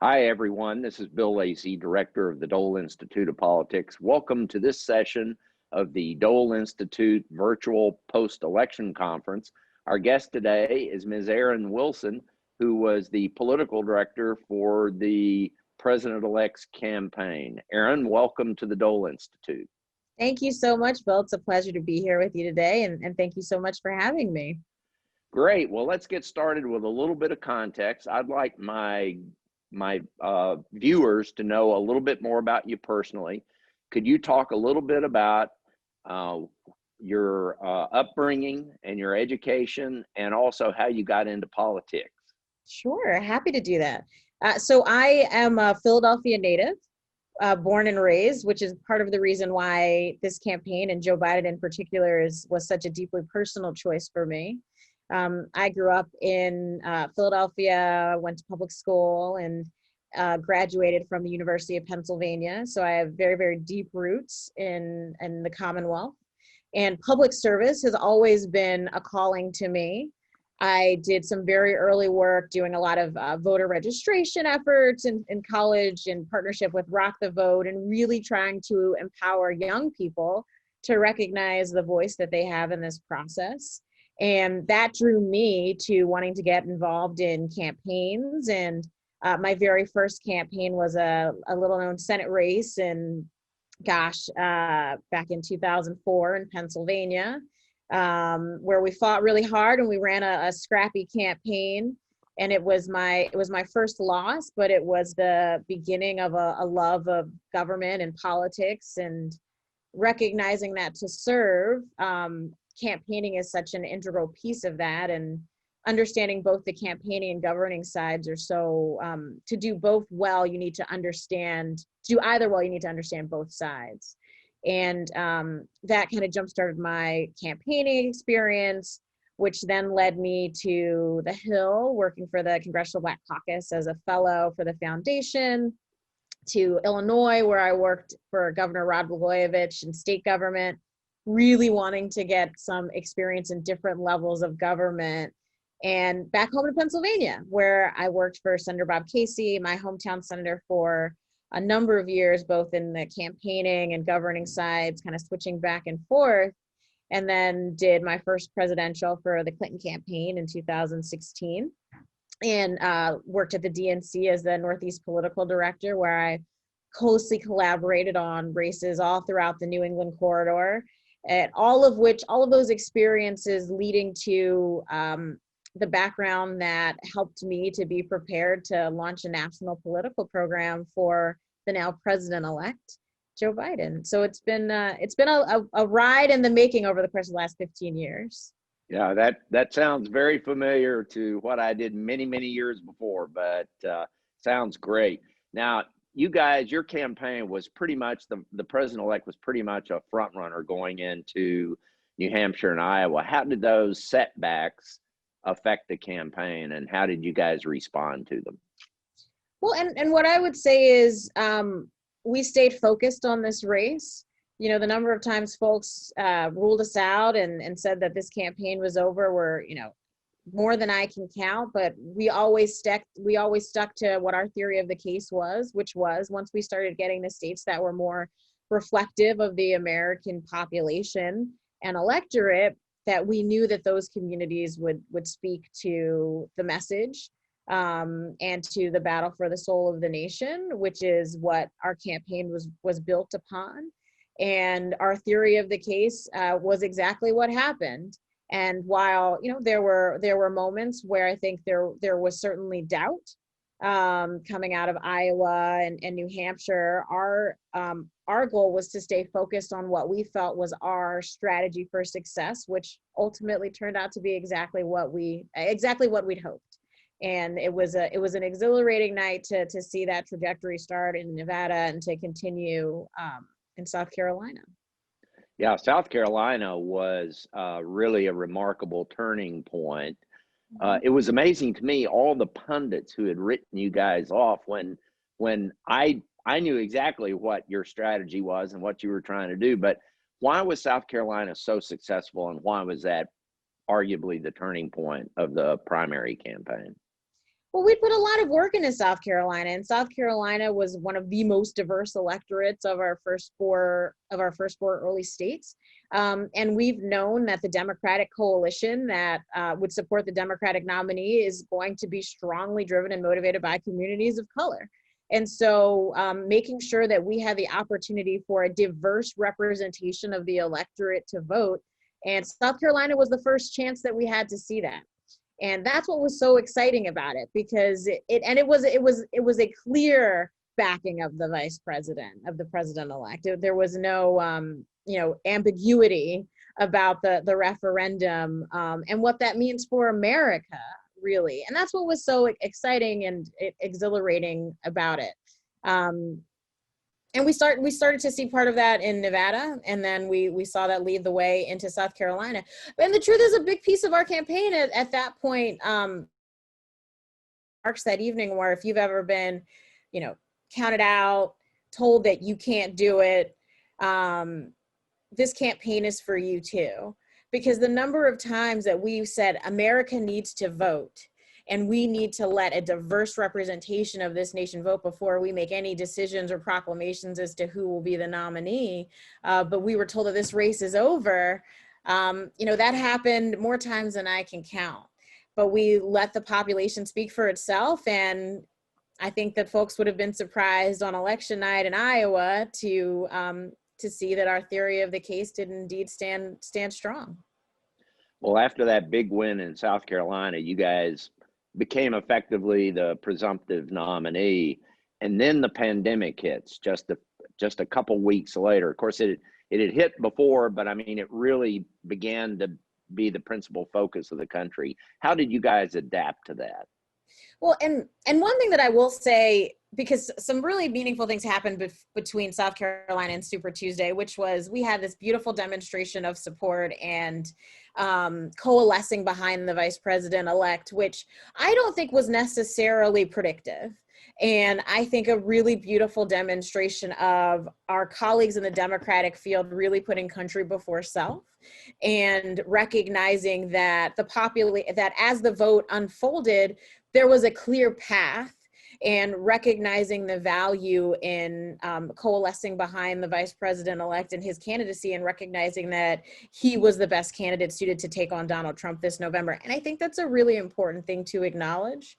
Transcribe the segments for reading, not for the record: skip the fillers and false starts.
Hi, everyone. This is Bill Lacey, Director of the Dole Institute of Politics. Welcome to this session of the Dole Institute Virtual Post-Election Conference. Our guest today is Ms. Erin Wilson, who was the Political Director for the President-Elects campaign. Erin, welcome to the Dole Institute. Thank you so much, Bill. It's a pleasure to be here with you today, and thank you so much for having me. Great. Well, let's get started with a little bit of context. I'd like my viewers to know a little bit more about you personally. Could you talk a little bit about your upbringing and your education, and also how you got into politics? Sure, happy to do that. So I am a Philadelphia native, born and raised, which is part of the reason why this campaign and Joe Biden in particular was such a deeply personal choice for me. I grew up in Philadelphia, went to public school, and graduated from the University of Pennsylvania. So I have very, very deep roots in the Commonwealth. And public service has always been a calling to me. I did some very early work doing a lot of voter registration efforts in college in partnership with Rock the Vote, and really trying to empower young people to recognize the voice that they have in this process. And that drew me to wanting to get involved in campaigns. And my very first campaign was a little known Senate race in, back in 2004 in Pennsylvania, where we fought really hard and we ran a scrappy campaign. And it was my first loss, but it was the beginning of a love of government and politics, and recognizing that to serve, campaigning is such an integral piece of that, and understanding both the campaigning and governing sides are so, to do both well, you need to understand, to do either well, you need to understand both sides. And that kind of jump-started my campaigning experience, which then led me to the Hill, working for the Congressional Black Caucus as a fellow for the foundation, to Illinois, where I worked for Governor Rod Blagojevich in state government, really wanting to get some experience in different levels of government, and back home to Pennsylvania, where I worked for Senator Bob Casey, my hometown senator, for a number of years, both in the campaigning and governing sides, kind of switching back and forth, and then did my first presidential for the Clinton campaign in 2016, and worked at the DNC as the Northeast Political Director, where I closely collaborated on races all throughout the New England corridor. And all of those experiences leading to the background that helped me to be prepared to launch a national political program for the now president-elect Joe Biden. So it's been a ride in the making over the course of the last 15 years. Yeah, that sounds very familiar to what I did many, many years before, but sounds great. Now, you guys, your campaign was pretty much, the president-elect was pretty much a front runner going into New Hampshire and Iowa. How did those setbacks affect the campaign, and how did you guys respond to them? Well, and what I would say is we stayed focused on this race. You know, the number of times folks ruled us out and said that this campaign was over were, more than I can count, but we always stuck to what our theory of the case was, which was, once we started getting the states that were more reflective of the American population and electorate, that we knew that those communities would speak to the message and to the battle for the soul of the nation, which is what our campaign was built upon. And our theory of the case was exactly what happened. And while there were moments where I think there was certainly doubt coming out of Iowa and New Hampshire, our goal was to stay focused on what we felt was our strategy for success, which ultimately turned out to be exactly what we'd hoped. And it was an exhilarating night to see that trajectory start in Nevada and to continue in South Carolina. Yeah, South Carolina was really a remarkable turning point. It was amazing to me, all the pundits who had written you guys off when I knew exactly what your strategy was and what you were trying to do. But why was South Carolina so successful, and why was that arguably the turning point of the primary campaign? Well, we put a lot of work into South Carolina, and South Carolina was one of the most diverse electorates of our first four early states. And we've known that the Democratic coalition that would support the Democratic nominee is going to be strongly driven and motivated by communities of color. And so making sure that we had the opportunity for a diverse representation of the electorate to vote. And South Carolina was the first chance that we had to see that. And that's what was so exciting about it, because it was a clear backing of the vice president, of the president-elect. There was no ambiguity about the referendum and what that means for America, really. And that's what was so exciting and exhilarating about it. And we started to see part of that in Nevada, and then we saw that lead the way into South Carolina. And the truth is, a big piece of our campaign at that point, marks that evening, where if you've ever been, counted out, told that you can't do it, this campaign is for you too. Because the number of times that we've said America needs to vote, and we need to let a diverse representation of this nation vote before we make any decisions or proclamations as to who will be the nominee. But we were told that this race is over. That happened more times than I can count. But we let the population speak for itself. And I think that folks would have been surprised on election night in Iowa to see that our theory of the case did indeed stand strong. Well, after that big win in South Carolina, you guys became effectively the presumptive nominee, and then the pandemic hits just a couple weeks later. Of course, it had hit before, but I mean, it really began to be the principal focus of the country. How did you guys adapt to that? Well, and one thing that I will say, because some really meaningful things happened between South Carolina and Super Tuesday, which was we had this beautiful demonstration of support and coalescing behind the vice president-elect, which I don't think was necessarily predictive. And I think a really beautiful demonstration of our colleagues in the Democratic field really putting country before self, and recognizing that that as the vote unfolded, there was a clear path, and recognizing the value in coalescing behind the vice president-elect and his candidacy, and recognizing that he was the best candidate suited to take on Donald Trump this November. And I think that's a really important thing to acknowledge.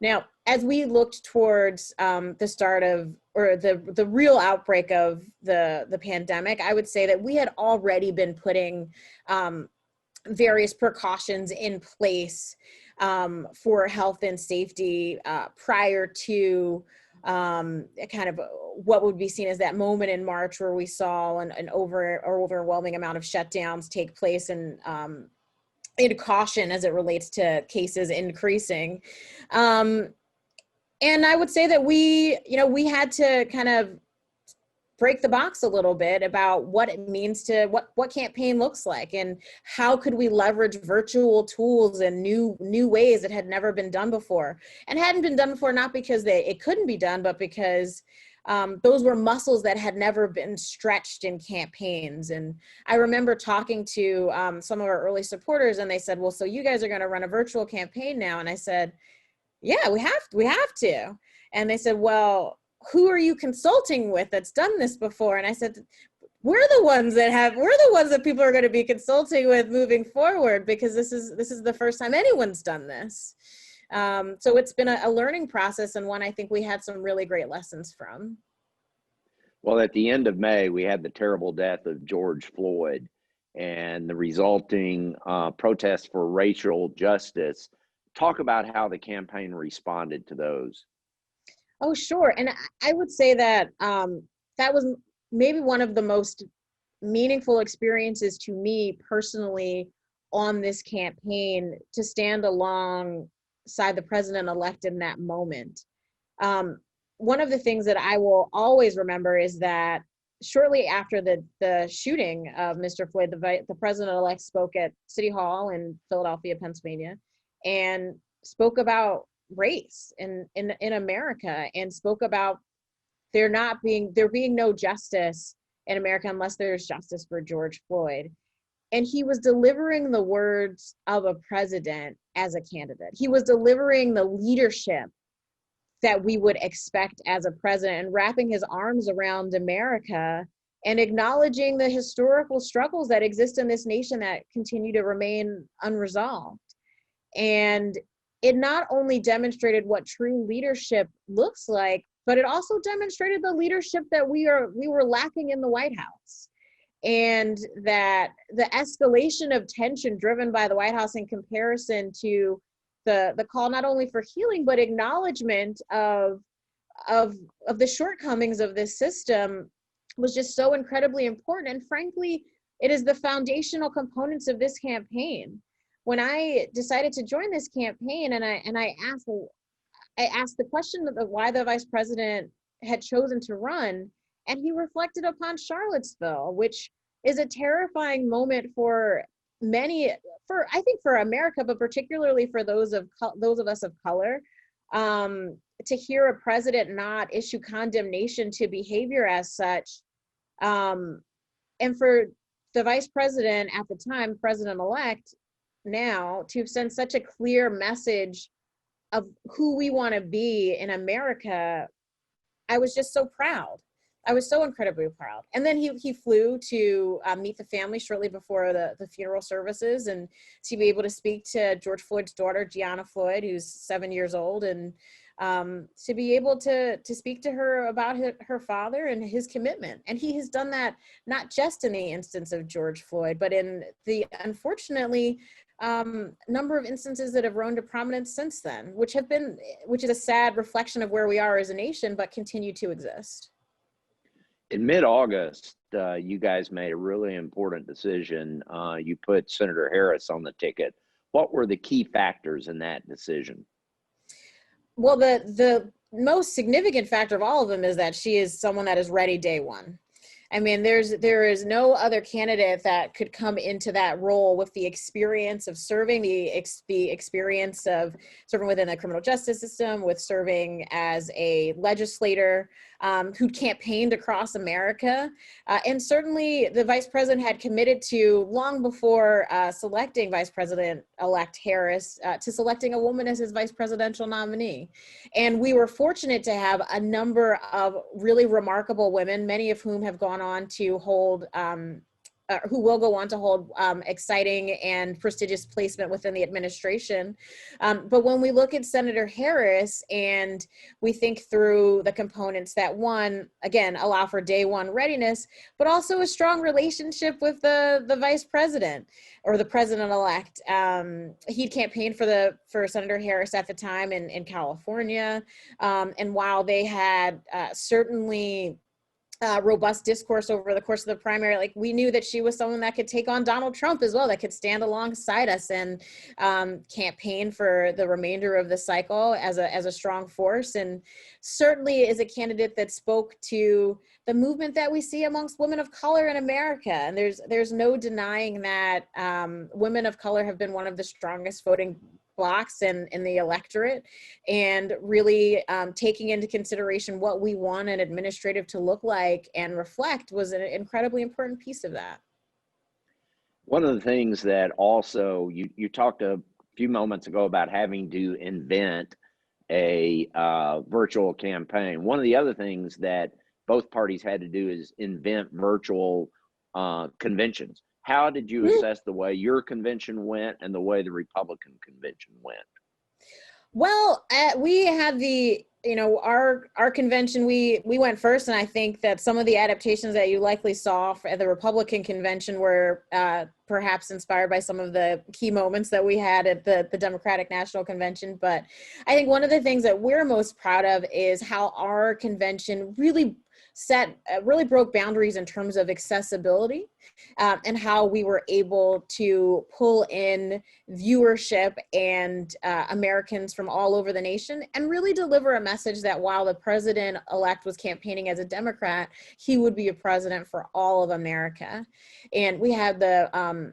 Now, as we looked towards the start of, or the real outbreak of the pandemic, I would say that we had already been putting various precautions in place for health and safety prior to kind of what would be seen as that moment in March where we saw an overwhelming amount of shutdowns take place, and in caution as it relates to cases increasing. And I would say that we had to kind of break the box a little bit about what it means to what campaign looks like, and how could we leverage virtual tools and new ways that had never been done before, and hadn't been done before, not because it couldn't be done, but because those were muscles that had never been stretched in campaigns. And I remember talking to some of our early supporters, and they said, well, so you guys are going to run a virtual campaign now? And I said, yeah, we have to. And they said, well, who are you consulting with that's done this before? And I said, we're the ones that people are going to be consulting with moving forward, because this is the first time anyone's done this. So it's been a learning process, and one I think we had some really great lessons from. Well, at the end of May, we had the terrible death of George Floyd and the resulting protests for racial justice. Talk about how the campaign responded to those. Oh, sure. And I would say that that was maybe one of the most meaningful experiences to me personally on this campaign, to stand alongside the president-elect in that moment. One of the things that I will always remember is that shortly after the shooting of Mr. Floyd, the president-elect spoke at City Hall in Philadelphia, Pennsylvania, and spoke about race in America, and spoke about there being no justice in America unless there's justice for George Floyd. And he was delivering the words of a president as a candidate. He was delivering the leadership that we would expect as a president, and wrapping his arms around America and acknowledging the historical struggles that exist in this nation that continue to remain unresolved. And it not only demonstrated what true leadership looks like, but it also demonstrated the leadership that we were lacking in the White House. And that the escalation of tension driven by the White House in comparison to the call not only for healing, but acknowledgement of the shortcomings of this system was just so incredibly important. And frankly, it is the foundational components of this campaign. When I decided to join this campaign, and I asked the question of why the vice president had chosen to run, and he reflected upon Charlottesville, which is a terrifying moment for many, I think for America, but particularly for those of us of color, to hear a president not issue condemnation to behavior as such, and for the vice president at the time, president-elect now, to send such a clear message of who we want to be in America. I was just so proud. I was so incredibly proud. And then he flew to meet the family shortly before the funeral services, and to be able to speak to George Floyd's daughter, Gianna Floyd, who's 7 years old, and to be able to speak to her about her father and his commitment. And he has done that not just in the instance of George Floyd, but in the, unfortunately, number of instances that have grown to prominence since then, which is a sad reflection of where we are as a nation, but continue to exist. In mid-August, you guys made a really important decision. You put Senator Harris on the ticket. What were the key factors in that decision? Well, the most significant factor of all of them is that she is someone that is ready day one. I mean, there is no other candidate that could come into that role with the experience of serving, the experience of serving within the criminal justice system, with serving as a legislator, who campaigned across America. And certainly the vice president had committed to, long before selecting Vice President-elect Harris, to selecting a woman as his vice presidential nominee. And we were fortunate to have a number of really remarkable women, many of whom have gone on to hold, who will go on to hold exciting and prestigious placement within the administration. But when we look at Senator Harris and we think through the components that, one, again, allow for day one readiness, but also a strong relationship with the vice president or the president-elect. He'd campaigned for Senator Harris at the time in California. And while they had certainly robust discourse over the course of the primary, like, we knew that she was someone that could take on Donald Trump as well, that could stand alongside us and campaign for the remainder of the cycle as a strong force, and certainly is a candidate that spoke to the movement that we see amongst women of color in America. And there's no denying that women of color have been one of the strongest voting blocks in the electorate, and really taking into consideration what we want an administrative to look like and reflect was an incredibly important piece of that. One of the things that also you talked a few moments ago about having to invent a virtual campaign. One of the other things that both parties had to do is invent virtual conventions. How did you assess the way your convention went and the way the Republican convention went? Well, we had our convention, we went first, and I think that some of the adaptations that you likely saw at the Republican convention were perhaps inspired by some of the key moments that we had at the Democratic National Convention. But I think one of the things that we're most proud of is how our convention really broke boundaries in terms of accessibility, and how we were able to pull in viewership and Americans from all over the nation, and really deliver a message that while the president-elect was campaigning as a Democrat, he would be a president for all of America. And we had the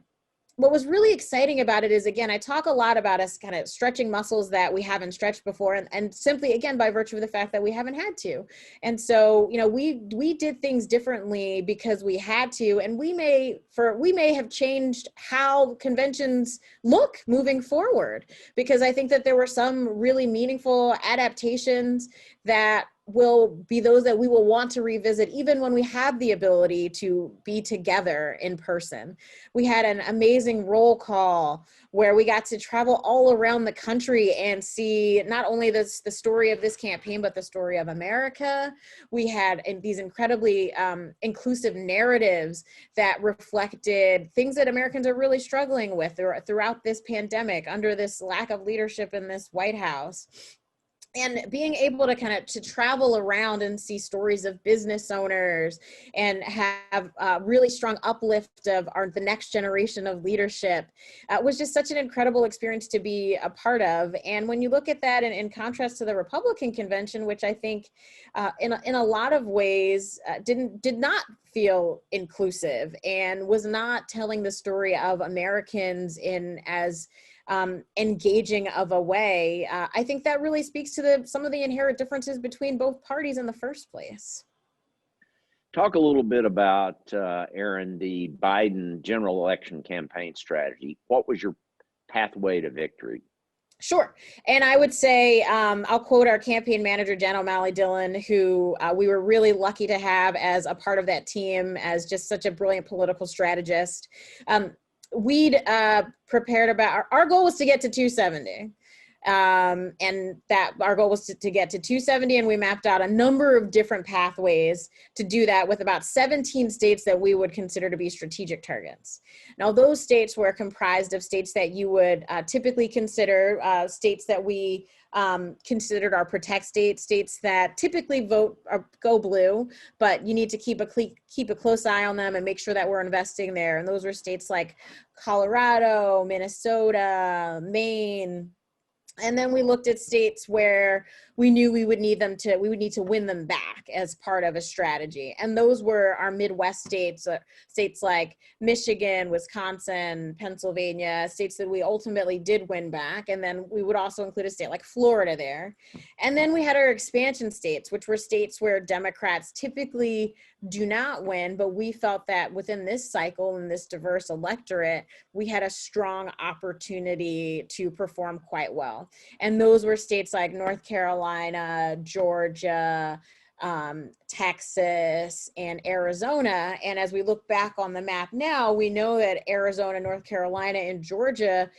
what was really exciting about it is, again, I talk a lot about us kind of stretching muscles that we haven't stretched before, and simply, again, by virtue of the fact that we haven't had to. And so, you know, we did things differently because we had to, and we may have changed how conventions look moving forward, because I think that there were some really meaningful adaptations that will be those that we will want to revisit even when we have the ability to be together in person. We had an amazing roll call where we got to travel all around the country and see not only the story of this campaign, but the story of America. We had these incredibly inclusive narratives that reflected things that Americans are really struggling with throughout this pandemic, under this lack of leadership in this White House. And being able to kind of to travel around and see stories of business owners and have a really strong uplift of the next generation of leadership was just such an incredible experience to be a part of. And when you look at that in contrast to the Republican convention, which I think in a lot of ways did not feel inclusive and was not telling the story of Americans in as engaging of a way, I think that really speaks to some of the inherent differences between both parties in the first place. Talk a little bit about, Erin, the Biden general election campaign strategy. What was your pathway to victory? Sure. And I would say, I'll quote our campaign manager, Jen O'Malley Dillon, who we were really lucky to have as a part of that team, as just such a brilliant political strategist. We'd prepared about, our goal was to get to 270. And that our goal was to get to 270, and we mapped out a number of different pathways to do that with about 17 states that we would consider to be strategic targets. Now, those states were comprised of states that you would typically consider states that we considered our protect states, states that typically vote or go blue, but you need to keep a close eye on them and make sure that we're investing there. And those were states like Colorado, Minnesota, Maine. And then we looked at states where we knew we would need to win them back as part of a strategy. And those were our Midwest states, states like Michigan, Wisconsin, Pennsylvania, states that we ultimately did win back. And then we would also include a state like Florida there. And then we had our expansion states, which were states where Democrats typically do not win, but we felt that within this cycle and this diverse electorate, we had a strong opportunity to perform quite well. And those were states like North Carolina, Georgia, Texas, and Arizona. And as we look back on the map now, we know that Arizona, North Carolina, and Georgia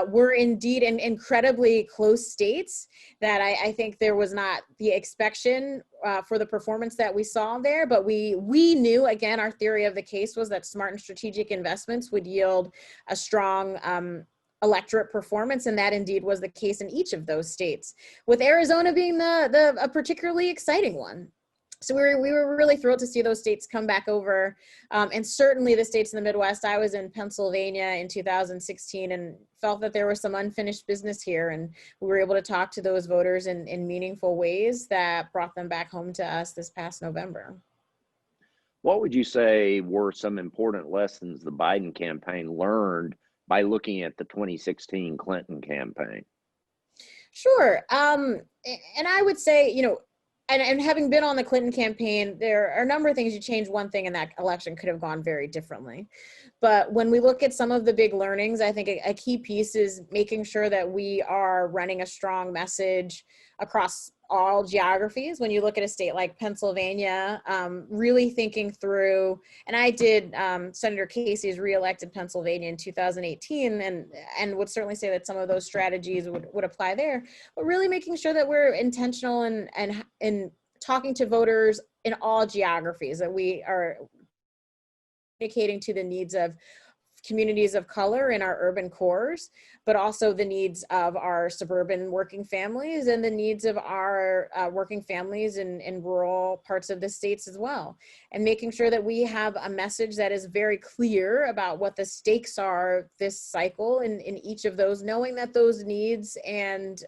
were indeed incredibly close states that I think there was not the expectation for the performance that we saw there. But we knew, again, our theory of the case was that smart and strategic investments would yield a strong electorate performance, and that indeed was the case in each of those states, with Arizona being a particularly exciting one. So we were really thrilled to see those states come back over, and certainly the states in the Midwest. I was in Pennsylvania in 2016 and felt that there was some unfinished business here, and we were able to talk to those voters in meaningful ways that brought them back home to us this past November. What would you say were some important lessons the Biden campaign learned by looking at the 2016 Clinton campaign? Sure. And I would say, you know, and having been on the Clinton campaign, there are a number of things. You change one thing and that election could have gone very differently. But when we look at some of the big learnings, I think a key piece is making sure that we are running a strong message across all geographies. When you look at a state like Pennsylvania, really thinking through, and I did Senator Casey's reelected Pennsylvania in 2018, and would certainly say that some of those strategies would apply there, but really making sure that we're intentional and talking to voters in all geographies, that we are communicating to the needs of communities of color in our urban cores, but also the needs of our suburban working families and the needs of our working families in rural parts of the states as well. And making sure that we have a message that is very clear about what the stakes are this cycle in each of those, knowing that those needs and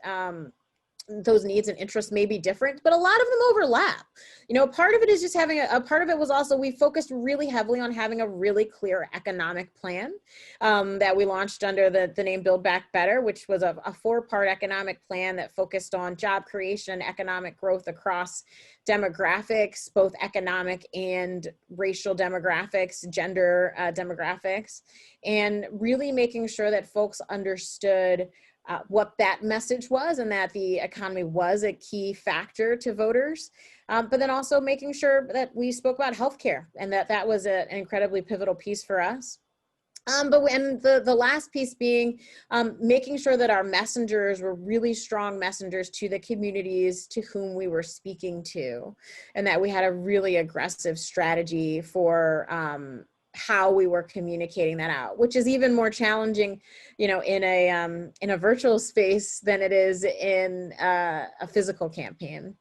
those needs and interests may be different, but a lot of them overlap. You know, part of it is just having a part of it was also, we focused really heavily on having a really clear economic plan that we launched under the name Build Back Better, which was a 4-part economic plan that focused on job creation, economic growth across demographics, both economic and racial demographics, gender demographics, and really making sure that folks understood what that message was, and that the economy was a key factor to voters. But then also making sure that we spoke about healthcare, and that was an incredibly pivotal piece for us. But the last piece being making sure that our messengers were really strong messengers to the communities to whom we were speaking to, and that we had a really aggressive strategy for how we were communicating that out, which is even more challenging, you know, in a virtual space than it is in a physical campaign.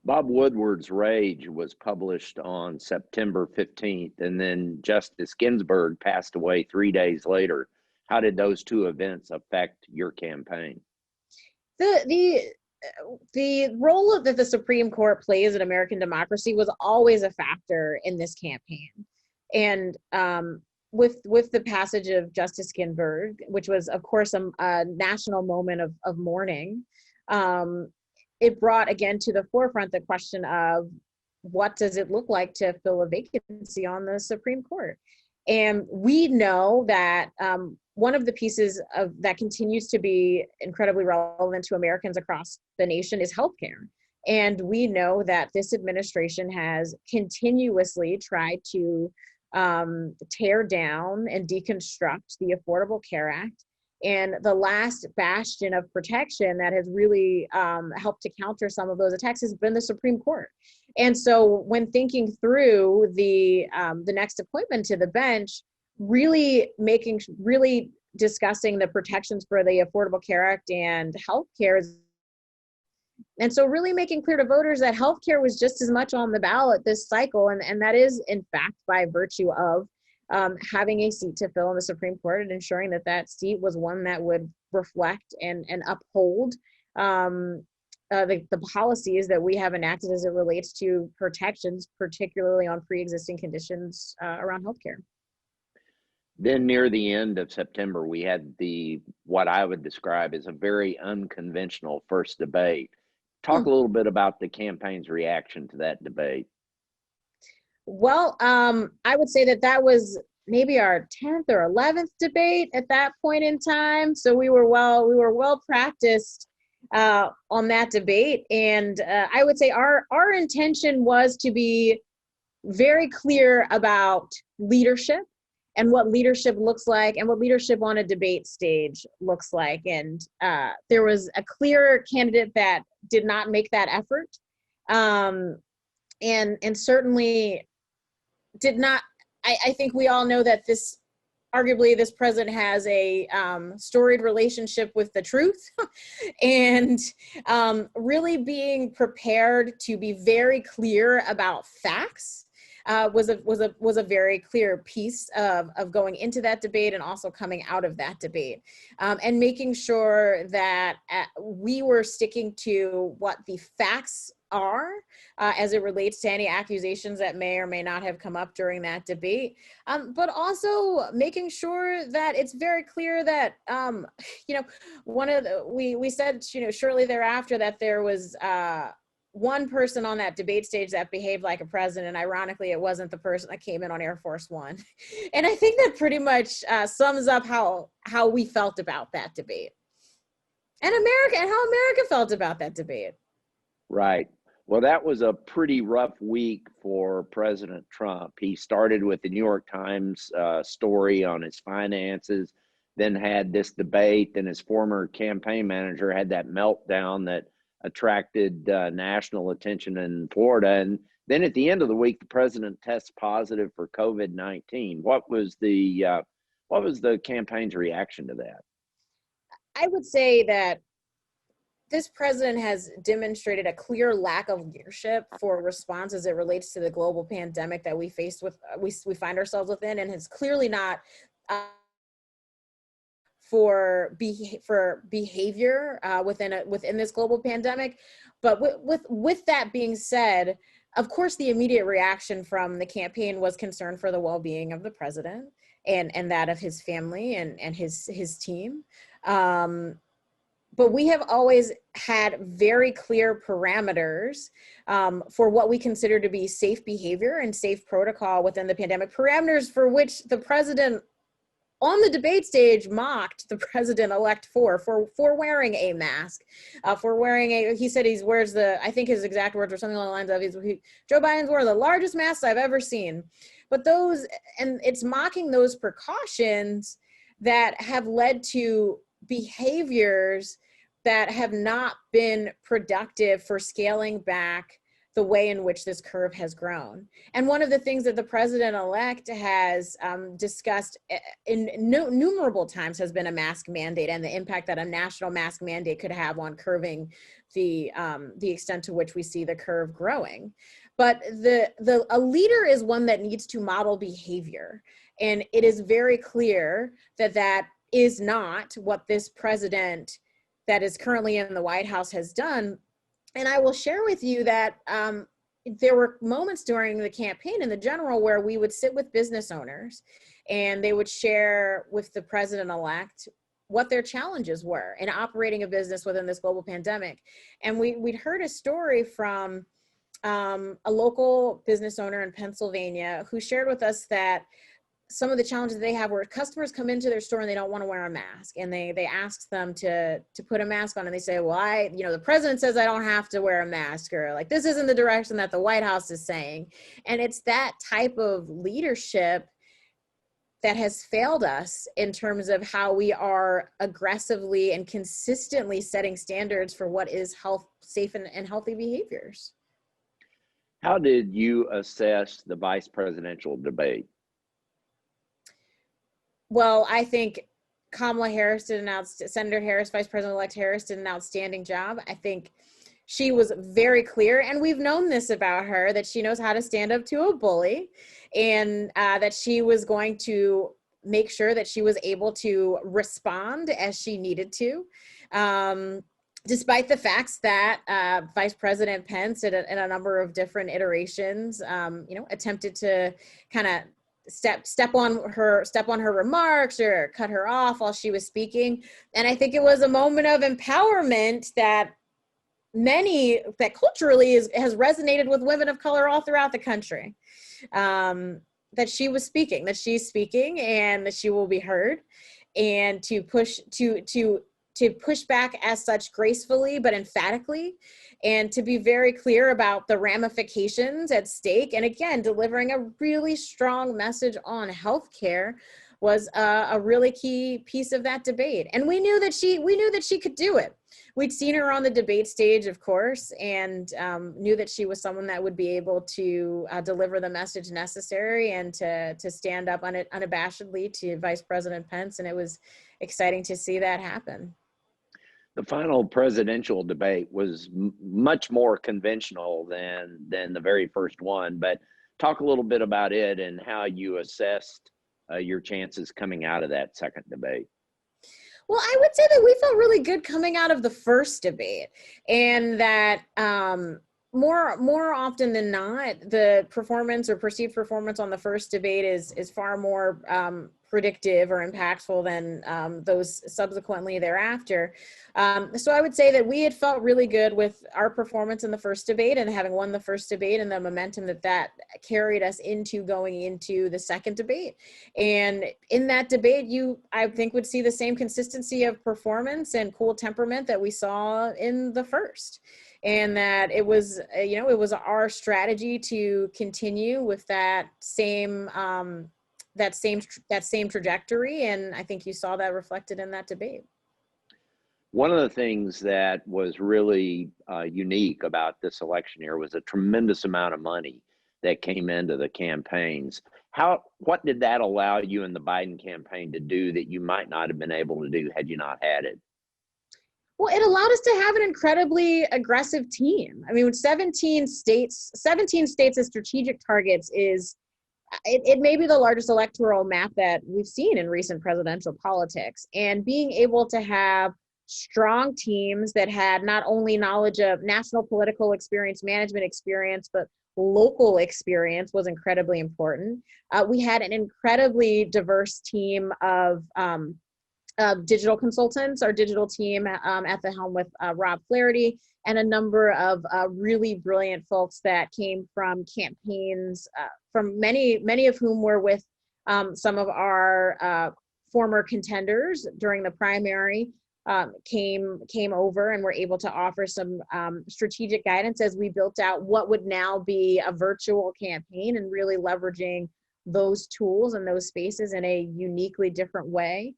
Bob Woodward's Rage was published on September 15th, and then Justice Ginsburg passed away 3 days later. How did those two events affect your campaign? The role that the Supreme Court plays in American democracy was always a factor in this campaign. And with the passage of Justice Ginsburg, which was, of course, a national moment of mourning, it brought again to the forefront the question of what does it look like to fill a vacancy on the Supreme Court? And we know that one of the pieces that continues to be incredibly relevant to Americans across the nation is healthcare. And we know that this administration has continuously tried to tear down and deconstruct the Affordable Care Act. And the last bastion of protection that has really helped to counter some of those attacks has been the Supreme Court. And so when thinking through the next appointment to the bench, really discussing the protections for the Affordable Care Act and healthcare. And so really making clear to voters that healthcare was just as much on the ballot this cycle. And that is, in fact, by virtue of having a seat to fill in the Supreme Court and ensuring that that seat was one that would reflect and uphold the policies that we have enacted as it relates to protections, particularly on pre-existing conditions around healthcare. Then near the end of September, we had what I would describe as a very unconventional first debate. Talk a little bit about the campaign's reaction to that debate. Well, I would say that was maybe our 10th or 11th debate at that point in time. So we were well practiced on that debate. And I would say our intention was to be very clear about leadership and what leadership looks like and what leadership on a debate stage looks like. And there was a clear candidate that did not make that effort. And certainly did not, I think we all know that arguably this president has a storied relationship with the truth. And really being prepared to be very clear about facts was a very clear piece of going into that debate and also coming out of that debate, and making sure that we were sticking to what the facts are as it relates to any accusations that may or may not have come up during that debate, but also making sure that it's very clear that we said shortly thereafter that there was one person on that debate stage that behaved like a president. Ironically, it wasn't the person that came in on Air Force One. And I think that pretty much sums up how we felt about that debate and how America felt about that debate. Right. Well, that was a pretty rough week for President Trump. He started with the New York Times story on his finances, then had this debate, then his former campaign manager had that meltdown that attracted national attention in Florida. And then at the end of the week, the president tests positive for COVID-19. What was the campaign's reaction to that? I would say that this president has demonstrated a clear lack of leadership for response as it relates to the global pandemic that we find ourselves within, and has clearly not for behavior within this global pandemic. But with that being said, of course, the immediate reaction from the campaign was concern for the well-being of the president and that of his family and his team. But we have always had very clear parameters for what we consider to be safe behavior and safe protocol within the pandemic, parameters for which the president on the debate stage mocked the president-elect for wearing a mask, he said he wears I think his exact words were something along the lines of, Joe Biden's one of the largest masks I've ever seen. But it's mocking those precautions that have led to behaviors that have not been productive for scaling back the way in which this curve has grown. And one of the things that the president-elect has discussed in innumerable times has been a mask mandate and the impact that a national mask mandate could have on curbing the extent to which we see the curve growing. But a leader is one that needs to model behavior. And it is very clear that that is not what this president that is currently in the White House has done. And I will share with you that there were moments during the campaign in the general where we would sit with business owners and they would share with the president-elect what their challenges were in operating a business within this global pandemic. And we'd heard a story from a local business owner in Pennsylvania who shared with us that some of the challenges they have where customers come into their store and they don't want to wear a mask, and they ask them to put a mask on, and they say, well, the president says I don't have to wear a mask, or like, this isn't the direction that the White House is saying. And it's that type of leadership that has failed us in terms of how we are aggressively and consistently setting standards for what is safe and healthy behaviors. How did you assess the vice presidential debate? Well, I think Kamala Harris Senator Harris, Vice President-elect Harris did an outstanding job. I think she was very clear, and we've known this about her, that she knows how to stand up to a bully, and that she was going to make sure that she was able to respond as she needed to. Despite the facts that Vice President Pence in a number of different iterations, attempted to kind of step on her remarks or cut her off while she was speaking. And I think it was a moment of empowerment that culturally has resonated with women of color all throughout the country. That she's speaking, and that she will be heard, and to push back as such gracefully but emphatically, and to be very clear about the ramifications at stake. And again, delivering a really strong message on healthcare was a really key piece of that debate. And we knew that she could do it. We'd seen her on the debate stage, of course, and knew that she was someone that would be able to deliver the message necessary and to stand up unabashedly to Vice President Pence. And it was exciting to see that happen. The final presidential debate was much more conventional than the very first one, but talk a little bit about it and how you assessed your chances coming out of that second debate. Well, I would say that we felt really good coming out of the first debate, and that more often than not, the performance or perceived performance on the first debate is far more predictive or impactful than those subsequently thereafter. So I would say that we had felt really good with our performance in the first debate, and having won the first debate, and the momentum that carried us into going into the second debate. And in that debate, I think would see the same consistency of performance and cool temperament that we saw in the first. And that it was our strategy to continue with that same trajectory, and I think you saw that reflected in that debate. One of the things that was really unique about this election year was a tremendous amount of money that came into the campaigns. What did that allow you in the Biden campaign to do that you might not have been able to do had you not had it? Well, it allowed us to have an incredibly aggressive team. I mean, with 17 states as strategic targets is it may be the largest electoral map that we've seen in recent presidential politics. And being able to have strong teams that had not only knowledge of national political experience, management experience, but local experience was incredibly important. We had an incredibly diverse team of digital consultants, our digital team at the helm with Rob Flaherty, and a number of really brilliant folks that came from campaigns, from many of whom were with some of our former contenders during the primary, came over and were able to offer some strategic guidance as we built out what would now be a virtual campaign, and really leveraging those tools and those spaces in a uniquely different way.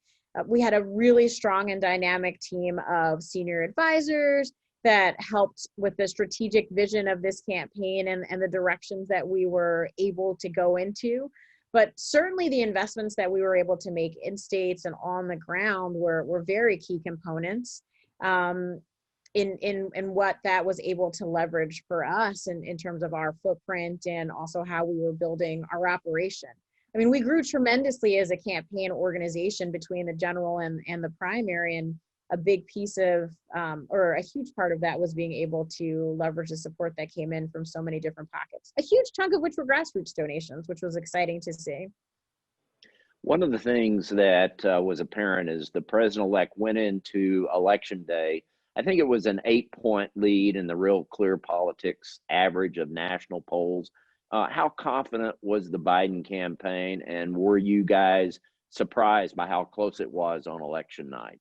We had a really strong and dynamic team of senior advisors that helped with the strategic vision of this campaign and the directions that we were able to go into. But certainly the investments that we were able to make in states and on the ground were very key components in what that was able to leverage for us in terms of our footprint, and also how we were building our operation. I mean, we grew tremendously as a campaign organization between the general and the primary, and a big piece of, or a huge part of that was being able to leverage the support that came in from so many different pockets. A huge chunk of which were grassroots donations, which was exciting to see. One of the things that was apparent is the president-elect went into election day. I think it was an 8-point lead in the Real Clear Politics average of national polls. How confident was the Biden campaign, and were you guys surprised by how close it was on election night?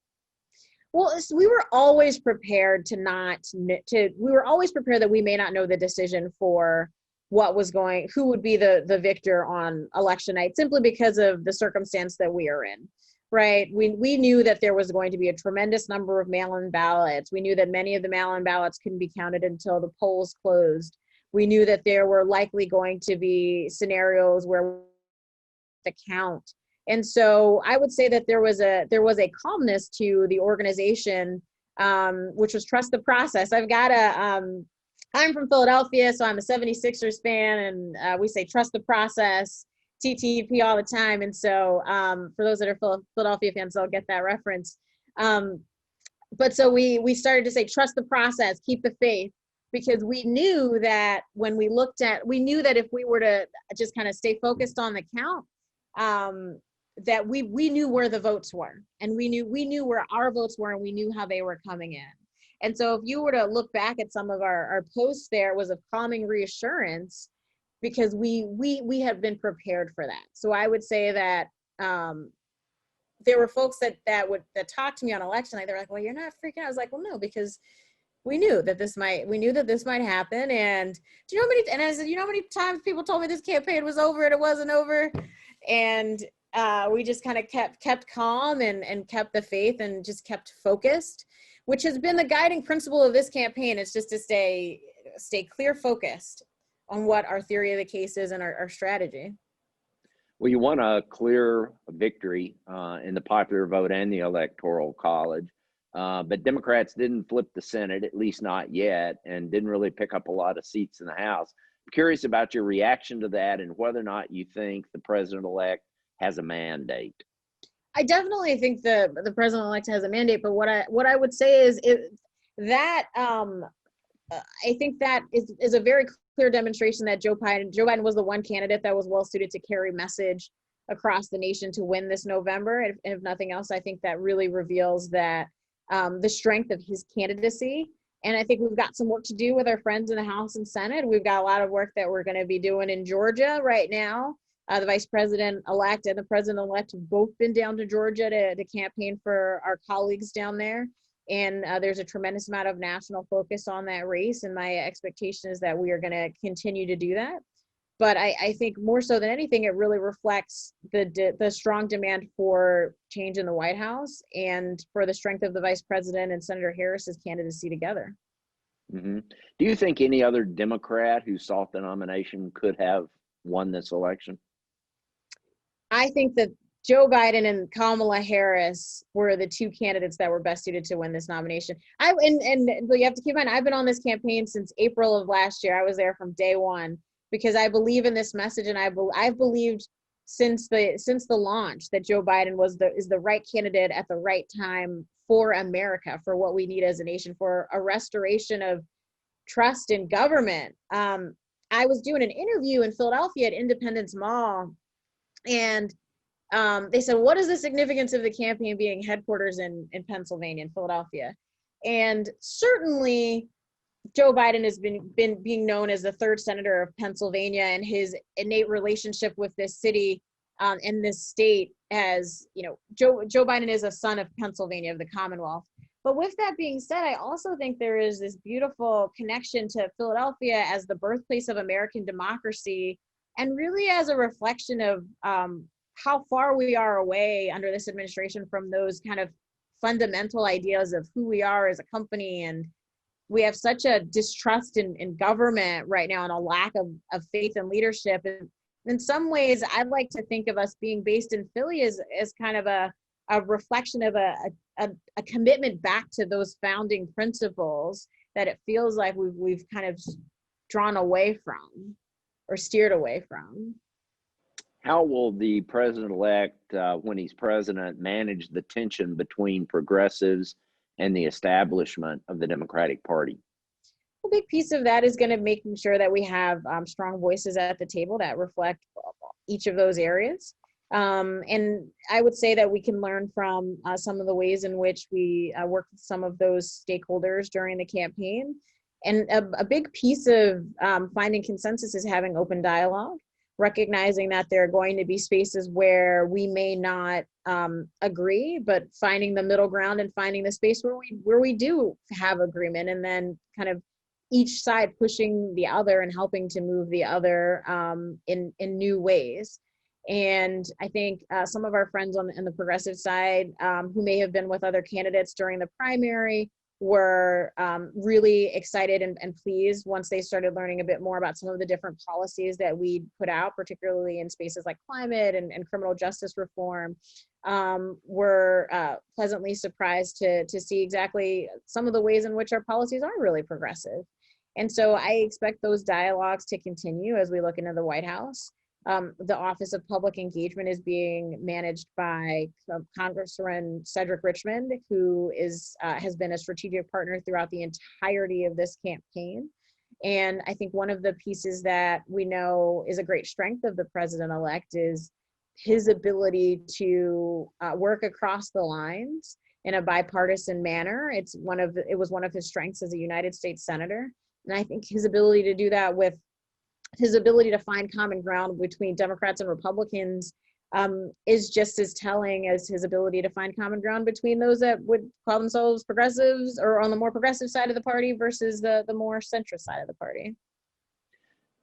Well, we were always prepared we were always prepared that we may not know the decision for who would be the victor on election night, simply because of the circumstance that we are in, right? We knew that there was going to be a tremendous number of mail-in ballots. We knew that many of the mail-in ballots couldn't be counted until the polls closed. We knew that there were likely going to be scenarios where the count. And so I would say that there was a calmness to the organization, which was trust the process. I'm from Philadelphia, so I'm a 76ers fan, and we say trust the process, TTP all the time. And so for those that are Philadelphia fans, they'll get that reference. But so we started to say trust the process, keep the faith, because we knew that we knew that if we were to just kind of stay focused on the count, that we knew where the votes were, and we knew where our votes were, and we knew how they were coming in. And so if you were to look back at some of our posts, there was a calming reassurance, because we have been prepared for that. So I would say that there were folks that talked to me on election night. They're like, well, you're not freaking out. I was like, well, no, because we knew that this might happen. And do you know how many, and I said, you know how many times people told me this campaign was over and it wasn't over? And we just kind of kept calm and kept the faith and just kept focused, which has been the guiding principle of this campaign. It's just to stay clear focused on what our theory of the case is and our strategy. Well, you won a clear victory in the popular vote and the electoral college, but Democrats didn't flip the Senate, at least not yet, and didn't really pick up a lot of seats in the House. I'm curious about your reaction to that, and whether or not you think the president-elect has a mandate. I definitely think the president-elect has a mandate, but what I would say is I think that is a very clear demonstration that Joe Biden was the one candidate that was well suited to carry message across the nation to win this November. And if nothing else, I think that really reveals that the strength of his candidacy. And I think we've got some work to do with our friends in the House and Senate. We've got a lot of work that we're going to be doing in Georgia right now. The vice president-elect and the president-elect have both been down to Georgia to campaign for our colleagues down there. And there's a tremendous amount of national focus on that race. And my expectation is that we are going to continue to do that. But I think more so than anything, it really reflects the strong demand for change in the White House and for the strength of the vice president and Senator Harris's candidacy together. Mm-hmm. Do you think any other Democrat who sought the nomination could have won this election? I think that Joe Biden and Kamala Harris were the two candidates that were best suited to win this nomination. And you have to keep in mind, I've been on this campaign since April of last year. I was there from day one. because I believe in this message, and I've believed since the launch that Joe Biden is the right candidate at the right time for America, for what we need as a nation, for a restoration of trust in government. I was doing an interview in Philadelphia at Independence Mall, and they said, what is the significance of the campaign being headquarters in Pennsylvania, in Philadelphia? And certainly Joe Biden has been being known as the third senator of Pennsylvania, and his innate relationship with this city and this state, as you know, Joe Biden is a son of Pennsylvania, of the Commonwealth. But with that being said, I also think there is this beautiful connection to Philadelphia as the birthplace of American democracy, and really as a reflection of how far we are away under this administration from those kind of fundamental ideas of who we are as a company. And we have such a distrust in government right now, and a lack of faith in leadership. And in some ways, I'd like to think of us being based in Philly as kind of a reflection of a commitment back to those founding principles that it feels like we've kind of drawn away from or steered away from. How will the president-elect, when he's president, manage the tension between progressives and the establishment of the Democratic Party? A big piece of that is going to making sure that we have strong voices at the table that reflect each of those areas. And I would say that we can learn from some of the ways in which we worked with some of those stakeholders during the campaign. And a big piece of finding consensus is having open dialogue, recognizing that there are going to be spaces where we may not agree, but finding the middle ground and finding the space where we do have agreement, and then kind of each side pushing the other and helping to move the other in new ways. And I think some of our friends on the progressive side who may have been with other candidates during the primary were really excited and pleased once they started learning a bit more about some of the different policies that we put out, particularly in spaces like climate and criminal justice reform. Were pleasantly surprised to see exactly some of the ways in which our policies are really progressive. And so I expect those dialogues to continue as we look into the White House. The Office of Public Engagement is being managed by Congressman Cedric Richmond, who has been a strategic partner throughout the entirety of this campaign. And I think one of the pieces that we know is a great strength of the president-elect is his ability to work across the lines in a bipartisan manner. It was one of his strengths as a United States Senator. And I think his ability to do that, with his ability to find common ground between Democrats and Republicans, is just as telling as his ability to find common ground between those that would call themselves progressives or on the more progressive side of the party versus the more centrist side of the party.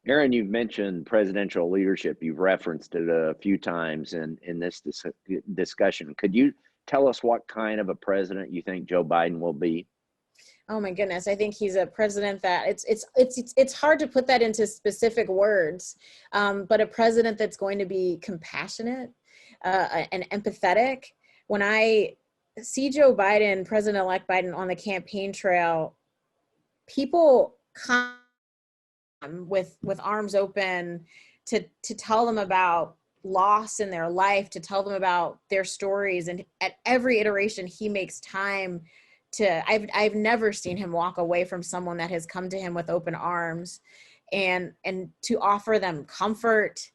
Erin, you've mentioned presidential leadership. You've referenced it a few times in this discussion. Could you tell us what kind of a president you think Joe Biden will be? Oh my goodness, I think he's a president that it's hard to put that into specific words, but a president that's going to be compassionate and empathetic. When I see Joe Biden, President-elect Biden, on the campaign trail, people come with arms open to tell them about loss in their life, to tell them about their stories, and at every iteration he makes time to, I've never seen him walk away from someone that has come to him with open arms, and to offer them comfort,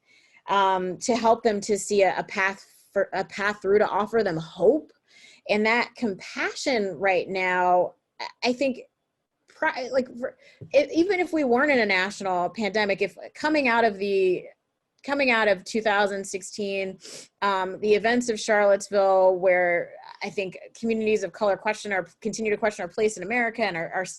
to help them to see a path through, to offer them hope. And that compassion right now, I think, even if we weren't in a national pandemic, if coming out of 2016, the events of Charlottesville, where I think communities of color continue to question our place in America and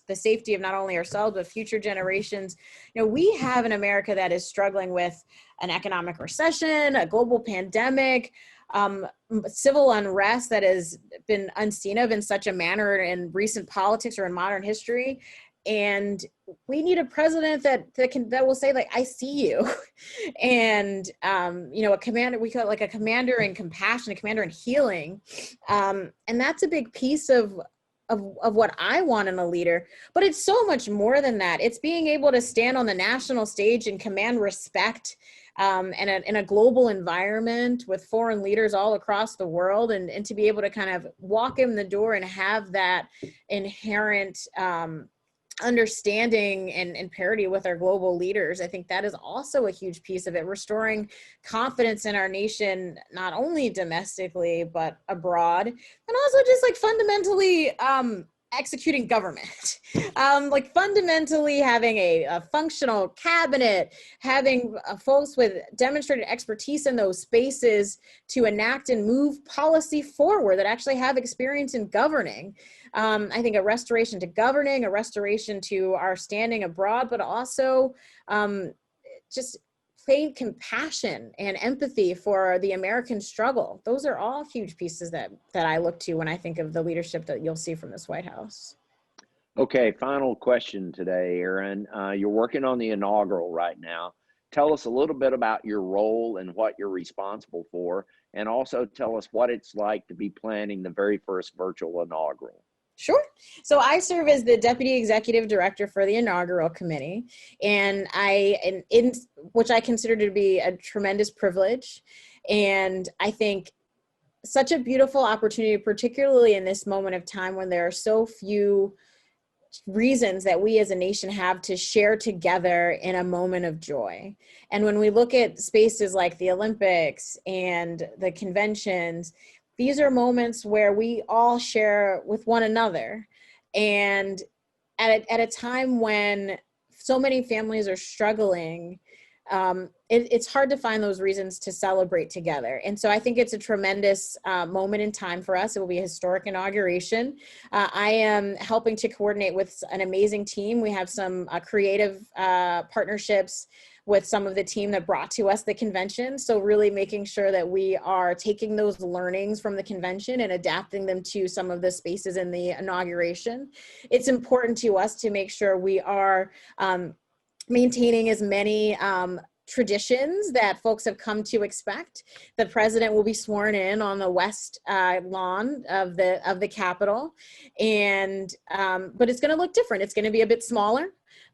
the safety of not only ourselves, but future generations. You know, we have an America that is struggling with an economic recession, a global pandemic, civil unrest that has been unseen of in such a manner in recent politics or in modern history. And we need a president that will say, like, I see you. And, a commander, we call it like a commander in compassion, a commander in healing. And that's a big piece of of what I want in a leader, but it's so much more than that. It's being able to stand on the national stage and command respect in a global environment with foreign leaders all across the world, and to be able to kind of walk in the door and have that inherent understanding and parity with our global leaders. I think that is also a huge piece of it, restoring confidence in our nation, not only domestically, but abroad, and also just like fundamentally executing government, like fundamentally having a functional cabinet, having folks with demonstrated expertise in those spaces to enact and move policy forward that actually have experience in governing. I think a restoration to governing, a restoration to our standing abroad, but also just plain compassion and empathy for the American struggle. Those are all huge pieces that I look to when I think of the leadership that you'll see from this White House. Okay, final question today, Erin. You're working on the inaugural right now. Tell us a little bit about your role and what you're responsible for, and also tell us what it's like to be planning the very first virtual inaugural. Sure. So I serve as the Deputy Executive Director for the Inaugural Committee, and which I consider to be a tremendous privilege. And I think such a beautiful opportunity, particularly in this moment of time when there are so few reasons that we as a nation have to share together in a moment of joy. And when we look at spaces like the Olympics and the conventions, these are moments where we all share with one another. And at a time when so many families are struggling, it's hard to find those reasons to celebrate together. And so I think it's a tremendous moment in time for us. It will be a historic inauguration. I am helping to coordinate with an amazing team. We have some creative partnerships with some of the team that brought to us the convention. So really making sure that we are taking those learnings from the convention and adapting them to some of the spaces in the inauguration. It's important to us to make sure we are maintaining as many traditions that folks have come to expect. The president will be sworn in on the west lawn of the Capitol, and but it's going to look different. It's going to be a bit smaller,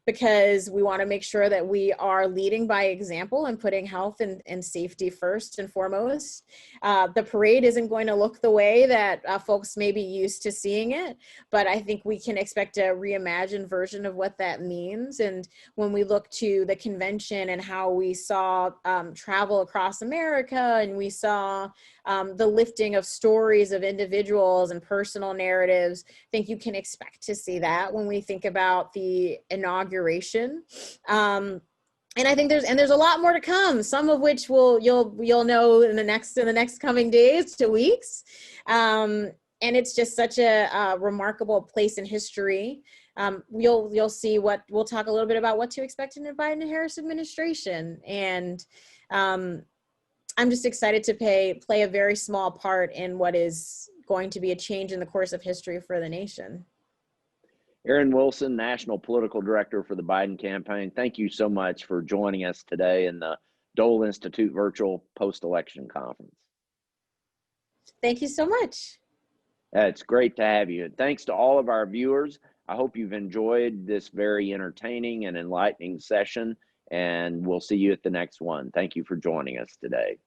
because we want to make sure that we are leading by example and putting health and safety first and foremost. The parade isn't going to look the way that folks may be used to seeing it, but I think we can expect a reimagined version of what that means. And when we look to the convention and how we saw travel across America, and we saw the lifting of stories of individuals and personal narratives, I think you can expect to see that when we think about the inauguration. And I think there's a lot more to come, some of which you'll know in the next coming days to weeks. And it's just such a remarkable place in history. You'll see we'll talk a little bit about what to expect in the Biden-Harris administration. And I'm just excited to play a very small part in what is going to be a change in the course of history for the nation. Erin Wilson, National Political Director for the Biden campaign, thank you so much for joining us today in the Dole Institute Virtual Post-Election Conference. Thank you so much. It's great to have you. And thanks to all of our viewers. I hope you've enjoyed this very entertaining and enlightening session, and we'll see you at the next one. Thank you for joining us today.